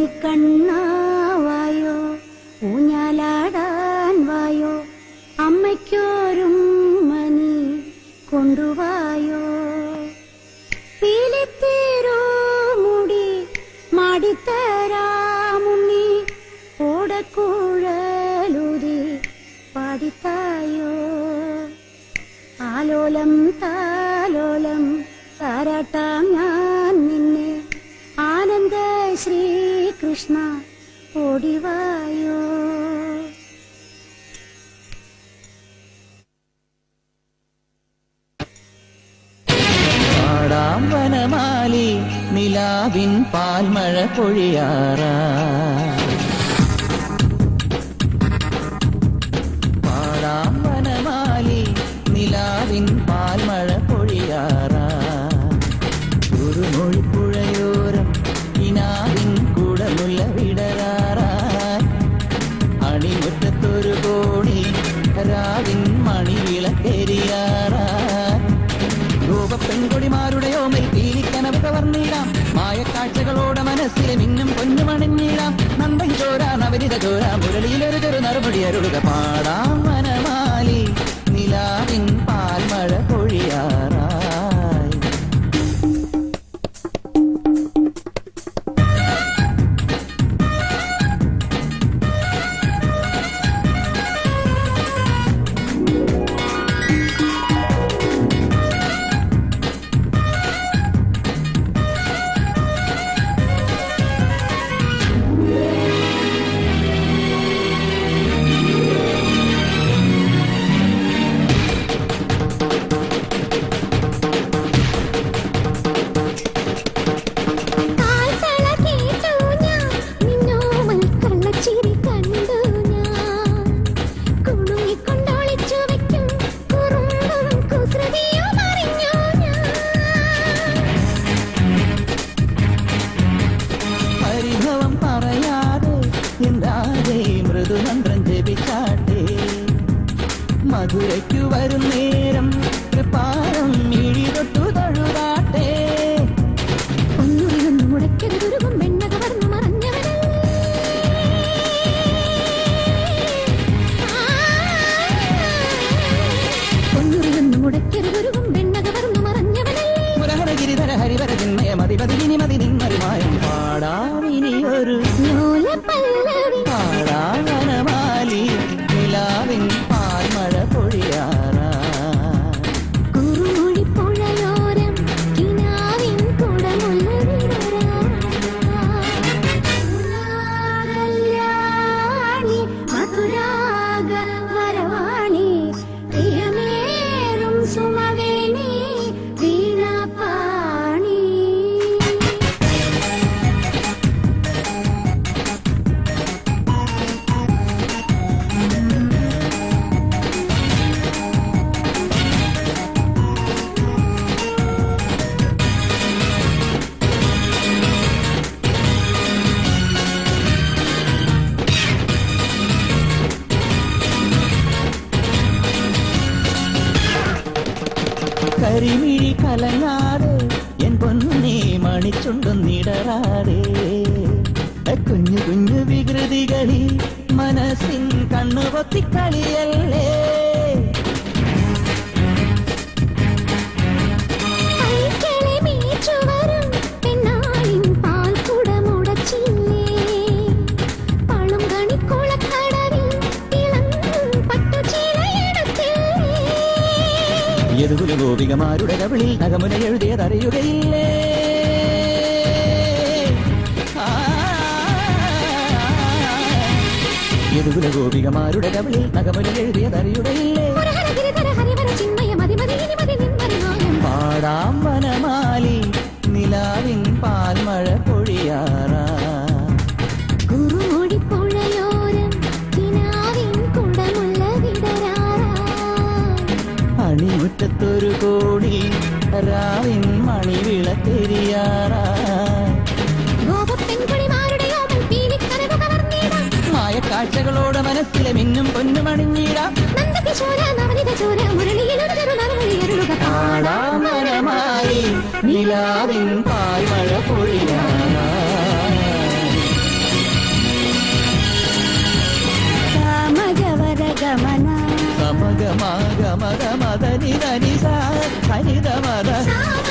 ഉണ്ണിക്കണ്ണാവായോ ഊഞ്ഞാലാടാൻ വായോ അമ്മയ്ക്കോരും മണി കൊണ്ടുവായോ പീലിത്തേരോ മുടി മാടിത്തരാമുണ്ണി ഓടക്കുഴലൂതി പാടിത്തായോ ആലോലം താലോലം താരാട്ടാം ഞാൻ നിന്നെ ആനന്ദ ശ്രീകൃഷ്ണ ഓടിവായോ പാടാം വനമാലി നിലാവിൻ പാൽമഴ പൊഴിയാറാ പാടാം വനമാലി നിലാവിൻ പാൽമഴ പൊഴിയാറാ കുറുമൊഴിപ്പുഴയോരം കിനാവിൻ കുടമുല്ല വിടരാറായി അണിമുറ്റത്തൊരു കോണി രാവിൻ മണിവിളക്കെരിയാറായി രൂപപ്പെൺകൊടിമാരുടെ ഓമൽ പീലിക്കനവ് കവർന്നിടാം മായക്കാഴ്ചകളോടെ മനസ്സിലെ മിന്നും പൊന്നുമണിഞ്ഞിടാം നന്ദൻ ചോര നവനിത ചോര മുരളിയിലൊരു ചെറു നറുപടി അരുളുക പാടാം വനമാലി നിലാവിൻ പാൽമഴ പൊഴിയാറായി മൃദുമന്ത്രം ജപിച്ചാട്ടെ മധുരയ്ക്കു വരും നേരം കൃപാരം മിഴി തൊട്ടു തഴുകാട്ടെ ഒന്നുകിലൊന്നു മുടക്കരുതുരുകും വെണ്ണക വർന്നു മറഞ്ഞവനെ ഒന്നുകിലൊന്നു മുടക്കരുതുരുകും വെണ്ണക വർന്നു മറഞ്ഞവനെ മുരഹര ഗിരിധര ഹരിവര ചിന്മയ മതിപതിനി മതി നിന്മരുമായം പാടാമിനിയൊരു പാടാവനമാലി നിലാവിൻ പാൽമഴ പൊഴിയാറാ കുറുമൊഴിപ്പുഴയോരം കിനാവിൻ കുടമുല്ല വിടരാനി മധുരാഗ വരവാണി പ്രിയമേറും സുമവേണി വീണാപാണി കരിമിഴി കലങ്ങാതെ എൻ പൊന്നെ മണിച്ചുണ്ടൊന്നിടറാതെ കുഞ്ഞു കുഞ്ഞു വികൃതികളിൽ മനസ്സിൻ കണ്ണുപൊത്തിക്കളിയല്ലേ യദുകുല ഗോപികമാരുടെ കവിളിൽ നഗമുന എഴുതിയതറിയുകയില്ലേ യദുകുല ഗോപികമാരുടെ കവിളിൽ നഗമുന എഴുതിയതറിയുകയില്ലേ പാടാം വനമാലി നിലാവിൻ പാൽമഴ പൊഴിയാറാ അണിമുറ്റത്തൊരു കോടി രാവിൻ മണിവിളക്കെരിയാറാ മായക്കാഴ്ചകളോടെ മനസ്സിലെ മിന്നും പൊന്നുമണിഞ്ഞിടാം പാടാം വനമാലി നിലാവിൻ പാൽമഴ പൊഴിയാറാ മാഗ മദ മദ നിദ നിസ ഹനിത മദ സാ